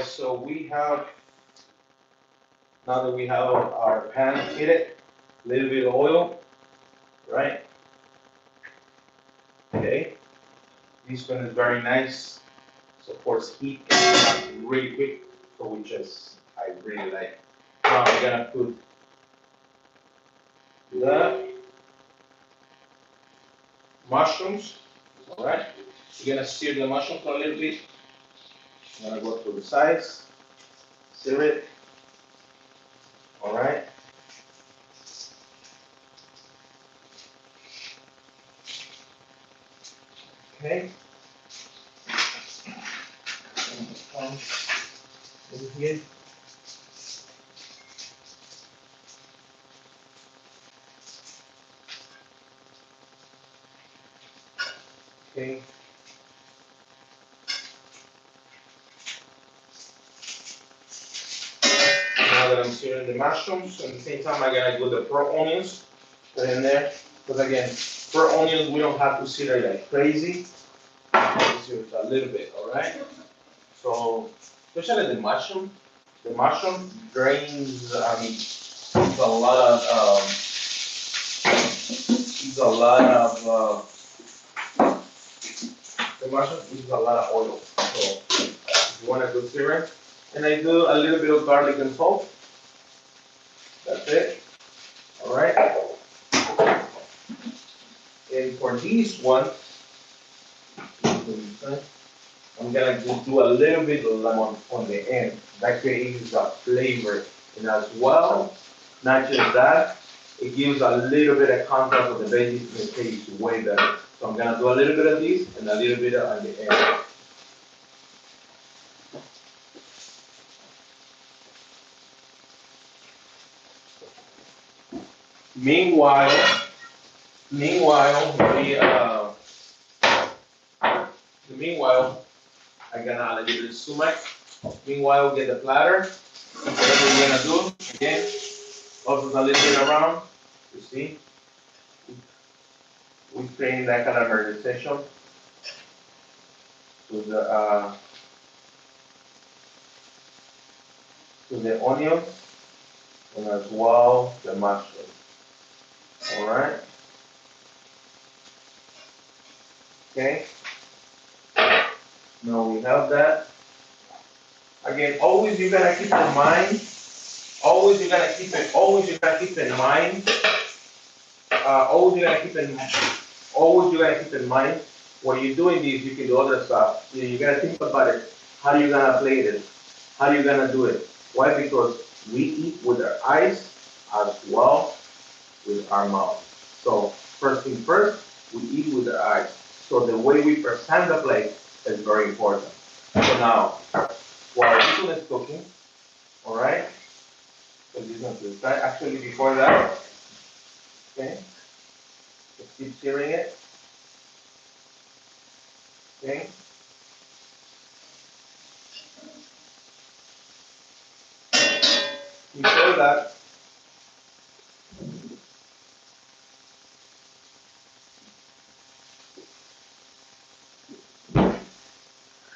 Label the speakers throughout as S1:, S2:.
S1: guys, so we have, now that we have our pan heated, a little bit of oil, right? Okay, this one is very nice, supports heat, really quick, so I really like. Now I'm gonna put the mushrooms, all right? We're gonna sear the mushrooms a little bit. I'm gonna go to the sides, sear it, all right? Okay. Over here. Okay. Now that I'm searing the mushrooms, at the same time I'm gonna do the pearl onions, put in there. Because again, pearl onions we don't have to sear it like crazy. Sear it a little bit, all right? So, especially the mushroom drains. I mean, it's a lot of it's a lot of the mushroom uses a lot of oil. So, if you want to do searing, and I do a little bit of garlic and salt. That's it. All right. And for these ones, I'm gonna just do a little bit of lemon on the end. That creates a flavor, and as well, not just that, it gives a little bit of contrast of the veggies and it tastes way better. So I'm gonna do a little bit of this and a little bit on the end. Meanwhile, meanwhile, meanwhile, I'm gonna add a little bit of sumac. Meanwhile, we get the platter. Whatever we're gonna do, again, also a little bit around. You see, we create that caramelization to the onions and as well the mushroom. All right. Okay. Now we have that. Again, always you gotta keep in mind. Always you gotta keep it. Always you gotta keep in mind. Always you gotta keep in. Always you gotta keep in mind when you're doing these, you can do other stuff. You gotta think about it. How are you gonna plate it? How are you gonna do it? Why? Because we eat with our eyes as well with our mouth. So first thing first, we eat with our eyes. So the way we present the plate is very important. So now, while this one is cooking, all right. So this one to the side. Actually, before that, okay, let's keep searing it. Okay. Before that,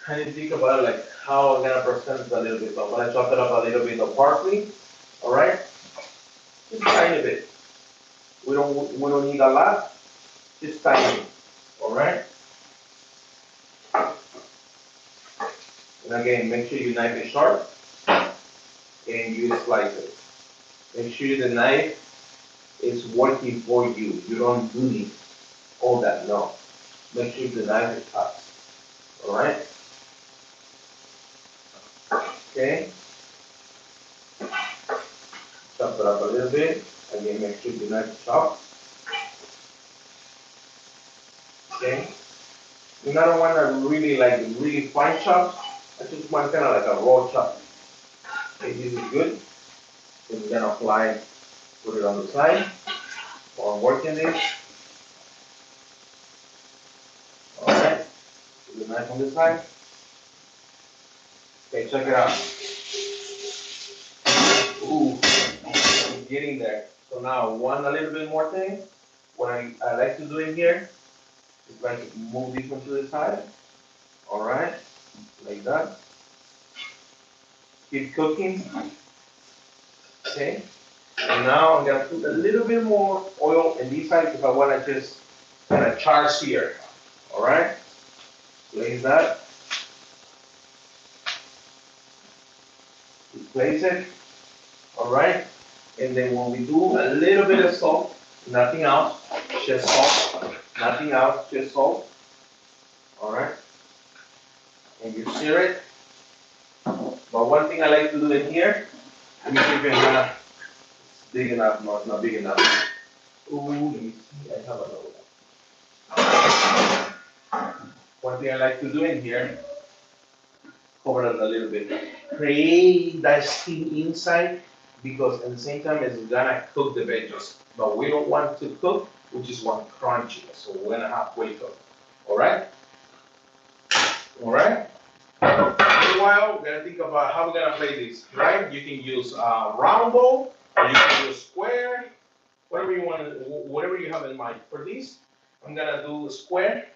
S1: I need to think about like how I'm gonna present it a little bit. But when I chop it up a little bit of parsley, all right, just tiny bit. We don't need a lot, just tiny. All right. And again, make sure your knife is sharp and you slice it. Make sure the knife is working for you. You don't need all that. No. Make sure the knife is hot. All right. Okay. Chop it up a little bit. Again, make sure the knife is sharp. Okay. You don't want to really fine chop. I just want kind of like a raw chop. Okay, this is good. Then we're gonna apply, put it on the side while I'm working this. All right. Put the knife on the side. Okay, check it out. Ooh, I'm getting there. So now, a little bit more thing. What I like to do in here is like move this one to the side. All right, like that. Keep cooking. Okay. And now I'm gonna put a little bit more oil in this side because I wanna just kind of char sear. All right. Place that. Place it. All right. And then when we do a little bit of salt, nothing else, just salt. Nothing else, just salt. All right. And you sear it. But one thing I like to do in here, let me see if it's big enough. No, it's not big enough. Ooh, let me see. I have another one. One thing I like to do in here, cover it a little bit. Create that steam inside because at the same time it's gonna cook the veggies. But we don't want to cook, we just want crunchiness. So we're gonna halfway cook. Alright? Alright? Meanwhile, we're gonna think about how we're gonna play this, right? You can use round bowl or you can use square, whatever you want, whatever you have in mind. For this, I'm gonna do square,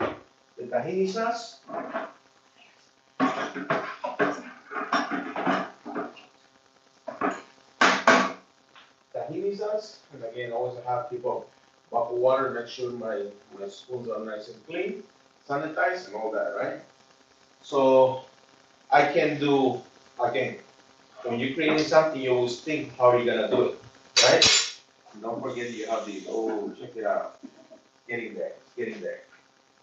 S1: the tahini sauce. Tahini sauce, and again, always have to keep a bucket of water, make sure my spoons are nice and clean, sanitized, and all that, right? So I can do, again, when you're creating something, you always think how you're gonna do it, right? And don't forget you have these. Oh, check it out. Getting there, getting there.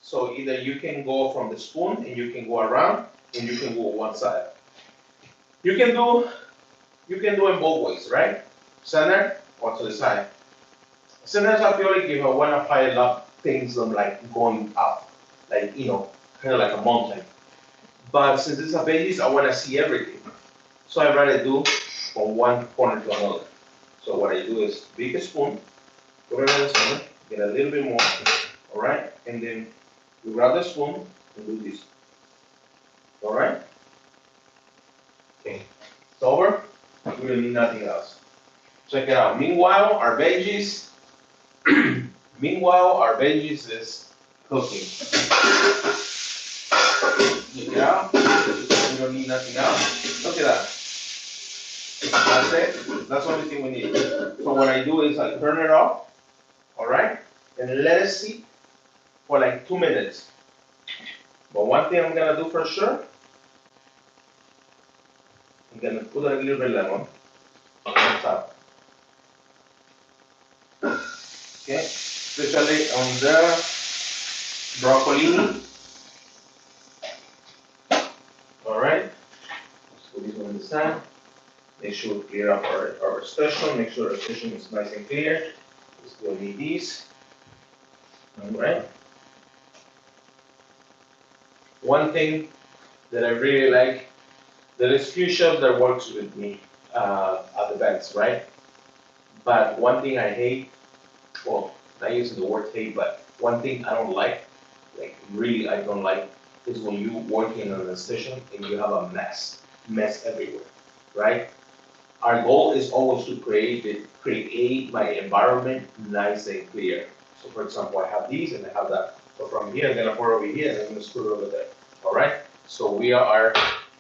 S1: So either you can go from the spoon and you can go around, and you can go one side. You can do it both ways, right? Center or to the side. Sometimes I feel like if I want to pile up things, I'm like going up, like, kind of like a mountain. But since it's a veggies, I want to see everything. So I rather do from one corner to another. So what I do is big a spoon, put it in the center, get a little bit more, all right? And then you grab the spoon and do this, all right? Okay, it's over. We don't need nothing else. Check it out. Meanwhile, our veggies is cooking. Check it out. We don't need nothing else. Look at that. That's it. That's the only thing we need. So what I do is I turn it off, all right, and let it sit for like 2 minutes. But one thing I'm gonna do for sure, I'm gonna put a little bit of lemon on top. Okay, especially on the broccoli. All right. Let's put this one on the side. Make sure we clear up our station. Make sure our station is nice and clear. We still need these. All right. One thing that I really like, there is few chefs that works with me at events, right? But one thing I hate, well, not using the word hate, but one thing I don't like really I don't like, is when you working on a station and you have a mess everywhere, right? Our goal is always to create my environment nice and clear. So for example, I have these and I have that. So from here, I'm gonna pour over here and I'm gonna screw it over there. All right? So we are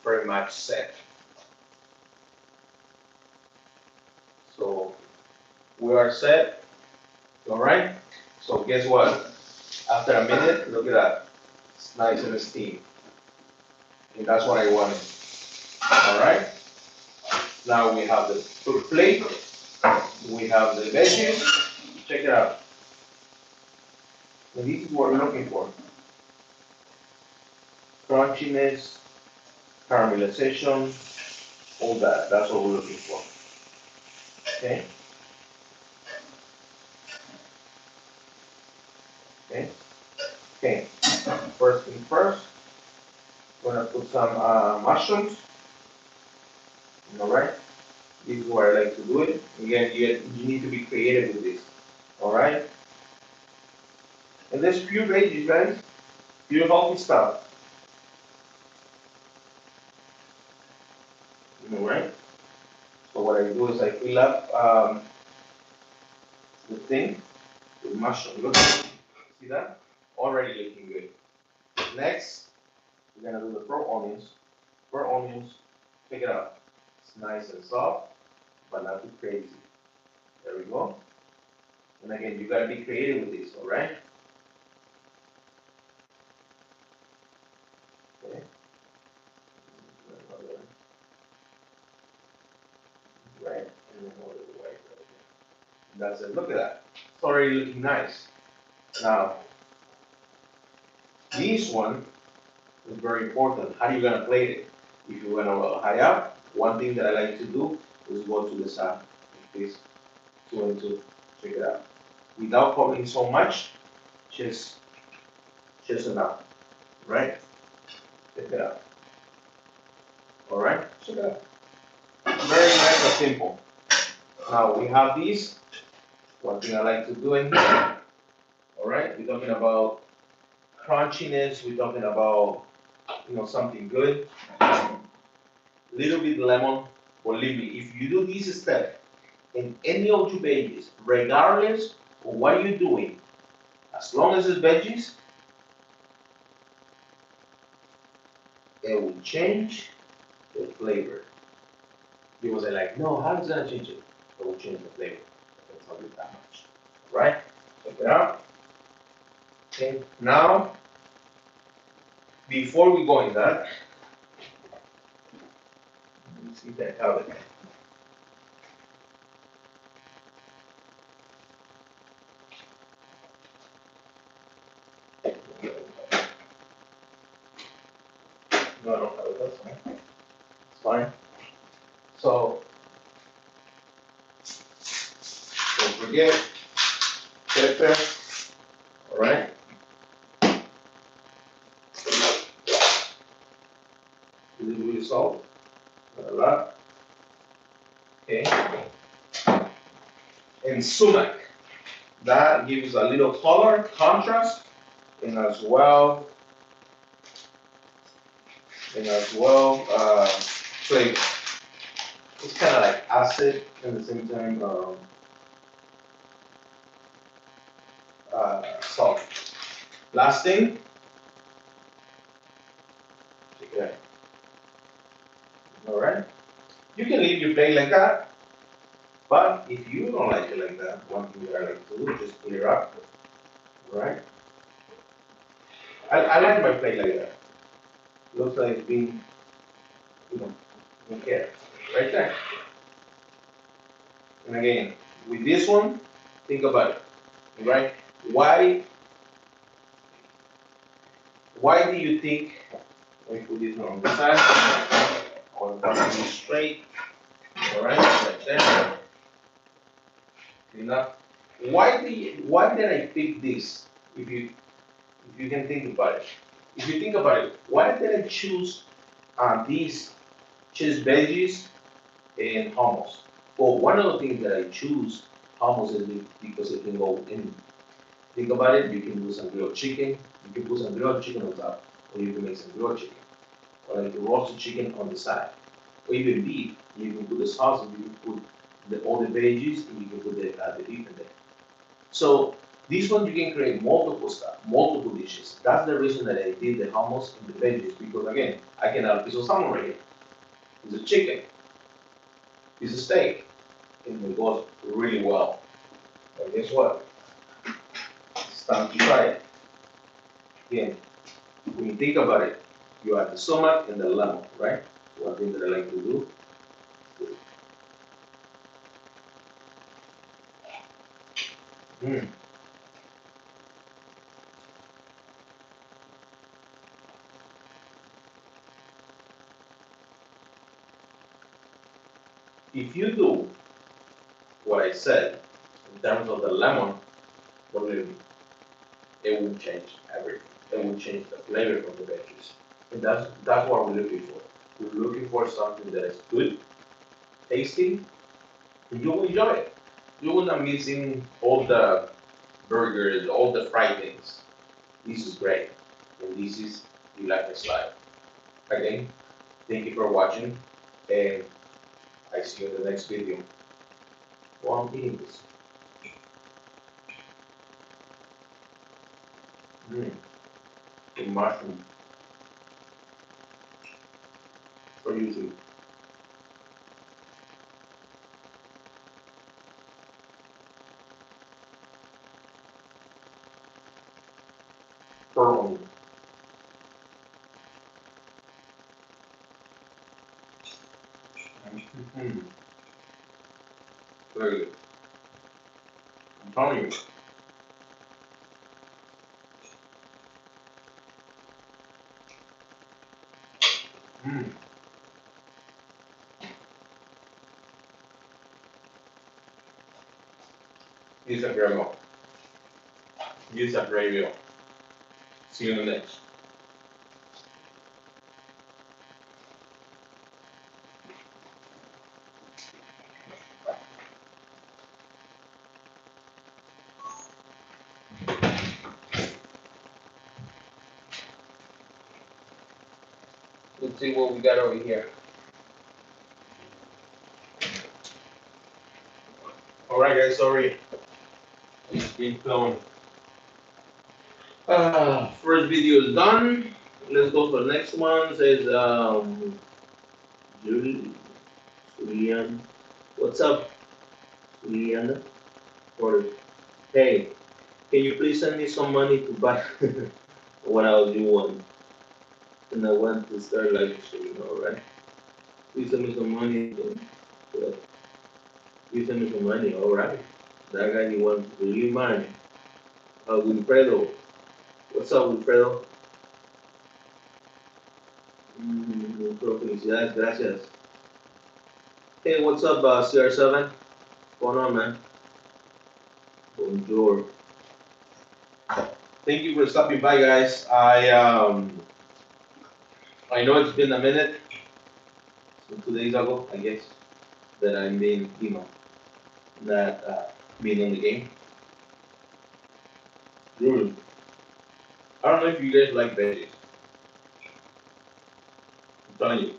S1: very much set. So we are set. All right? So guess what? After a minute, look at that. It's nice and steamy. And that's what I wanted. All right? Now we have the plate. We have the veggies. Check it out. And this is what we're looking for. Crunchiness, caramelization, all that. That's what we're looking for. Okay? Okay? Okay. First thing first, we're gonna put some mushrooms. All right? This is where I like to do it. Again, you need to be creative with this. All right? And there's pure veggies, guys. Pure healthy stuff. All right? So what I do is I fill up the thing with mushroom. Look, see that? Already looking good. Next, we're gonna do the pearl onions. Pearl onions, check it out. nice and soft, but not too crazy. There we go. And again, you gotta be creative with this, all right? Okay. Right, and then a little white right there. That's it. Look at that. It's already looking nice. Now, this one is very important. How are you gonna plate it? If you went a little high up, one thing that I like to do is go to the side, like this, 2 and 2. Check it out. Without covering so much, just enough, right? Check it out. All right, check it out. Very nice and simple. Now we have these. One thing I like to do in here. All right, we're talking about crunchiness. We're talking about something good. Little bit lemon. Believe me, if you do this step in any of your veggies, regardless of what you're doing, as long as it's veggies, it will change the flavor. People say like, no, how is it gonna change it? It will change the flavor. I can tell you that much. Right? Check it out. Okay. Now, before we go in that, let me see if I have it. No, I don't have it. That's fine. It's fine. So, don't forget pepper. All right. A little bit of salt. Not a lot. Okay. And sumac. That gives a little color, contrast, and as well, flavor. It's kind of like acid at the same time, salt. Last thing, check it out. All right. You can leave your plate like that, but if you don't like it like that, one thing that I like to do is just clear up. All right. I like my plate like that. Looks like it's being, don't care. Right there. And again, with this one, think about it. Right? Why do you think, let me put this one on the side, I want to put it straight, all right there, enough. Why did I pick this? If you can think about it. If you think about it, why did I choose these cheese veggies and hummus? Well, one of the things that I choose hummus is because it can go in. Think about it, you can do some grilled chicken, you can put some grilled chicken on top, or you can make some grilled chicken, or like roasted chicken on the side, or even beef, you can put the sauce, and you can put all the veggies, and you can put the beef in there. So this one you can create multiple stuff, multiple dishes. That's the reason that I did the hummus and the veggies, because again, I can add a piece of salmon right here, piece of chicken, piece of steak, and it goes really well. And guess what? It's time to try it. Again, when you think about it, you add the sumac and the lemon, right? One thing that I like to do. Mm. If you do what I said in terms of the lemon, believe me, it will change everything. It will change the flavor of the veggies. And that's what we're looking for. We're looking for something that is good, tasty, and you will enjoy it. You will not missing all the burgers, all the fried things. This is great. And this is You Like This Life. Again, thank you for watching, and I see you in the next video. Well, I'm eating this. The mushroom for YouTube. pearl. Mm-hmm. Very good. I'm telling you. Mm. Use a great meal. Use a great meal. See you in the next. Let's see what we got over here. Alright guys, sorry. It's been filmed. First video is done. Let's go for the next one. It says Julian. What's up, Juliana? Or hey, can you please send me some money to buy what else you want? And I want to start live streaming, alright? Please send me some money. Please send me some money, alright? That guy you want really money. Wilfredo. What's up, Wilfredo? Felicidades, gracias. Hey, what's up, CR7? What's going on, man? Bonjour. Thank you for stopping by, guys. I know it's been a minute, so 2 days ago, I guess, that I've been, not being on the game. Really, I don't know if you guys like veggies. I'm telling you.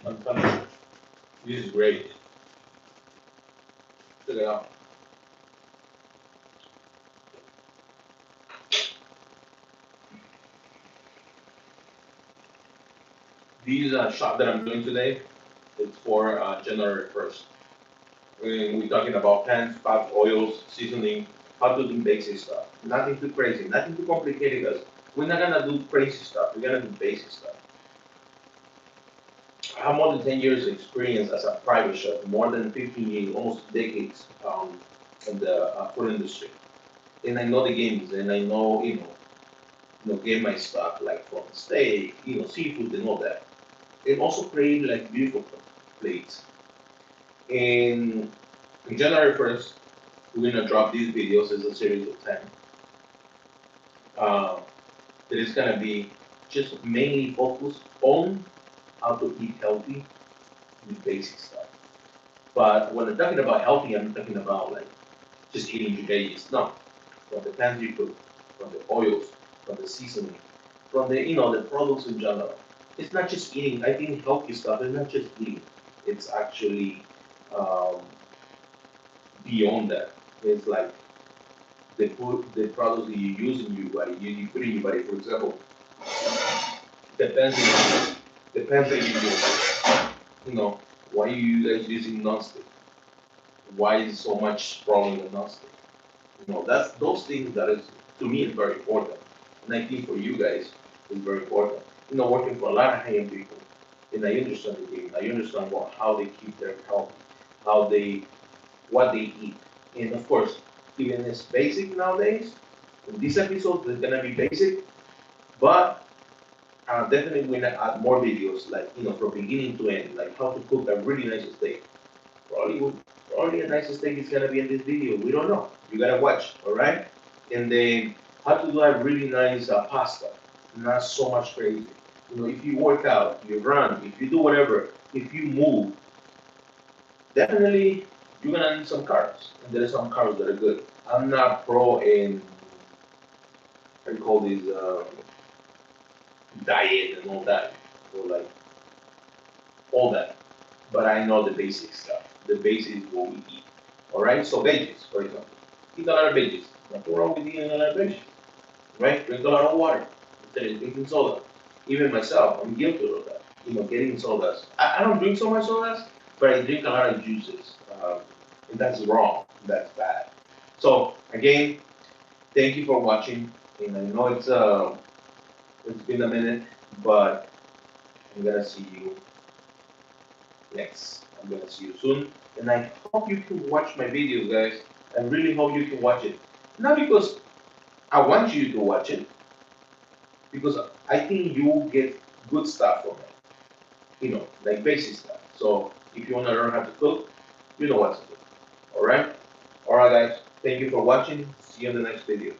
S1: I'm telling you. This is great. Check it out. These shot that I'm doing today, it's for January 1st. We're talking about pans, fats, oils, seasoning, how to do basic stuff. Nothing too crazy, nothing too complicated, guys. We're not gonna do crazy stuff. We're gonna do basic stuff. I have more than 10 years of experience as a private chef, more than 15 years, almost decades in the food industry. And I know the games, and I know, get my stuff like from steak, seafood and all that. And also create like beautiful plates. And in January 1st, we're gonna drop these videos as a series of 10. Uh, that is gonna be just mainly focused on how to eat healthy with basic stuff. But when I'm talking about healthy, I'm talking about like just eating your veggies. No, from the pans you cook, from the oils, from the seasoning, from the the products in general. It's not just eating. I think healthy stuff is not just eating. It's actually um, beyond that. It's like the products that you use in your body, you put in your body. For example, depends depends on you use. Why you guys using nonstick? Why is so much problem with nonstick? That's those things that is to me is very important, and I think for you guys is very important. Working for a lot of high-end people, and I understand the game. I understand how they keep their health, how they what they eat, and of course, even it's basic nowadays. In this episode is gonna be basic, but definitely we're gonna add more videos, like from beginning to end, like how to cook a really nice steak. Probably a nice steak is gonna be in this video. We don't know. You gotta watch, all right? And then how to do a really nice pasta. Not so much crazy. If you work out, you run, if you do whatever, if you move, definitely you're gonna need some carbs. And there are some carbs that are good. I'm not pro in how do you call these diet and all that, or like all that. But I know the basic stuff. The basics is what we eat. All right. So veggies, for example, eat a lot of veggies. Nothing wrong with eating a lot of veggies. right? Drink a lot of water instead of drinking soda. Even myself, I'm guilty of that. Getting sodas. I don't drink so much sodas, but I drink a lot of juices, and that's wrong. That's bad. So again, thank you for watching. And I know it's been a minute, but I'm gonna see you next. I'm gonna see you soon, and I hope you can watch my videos, guys. I really hope you can watch it. Not because I want you to watch it, because I think you will get good stuff from it. Like basic stuff. So if you want to learn how to cook, you know what to do. All right? All right, guys. Thank you for watching. See you in the next video.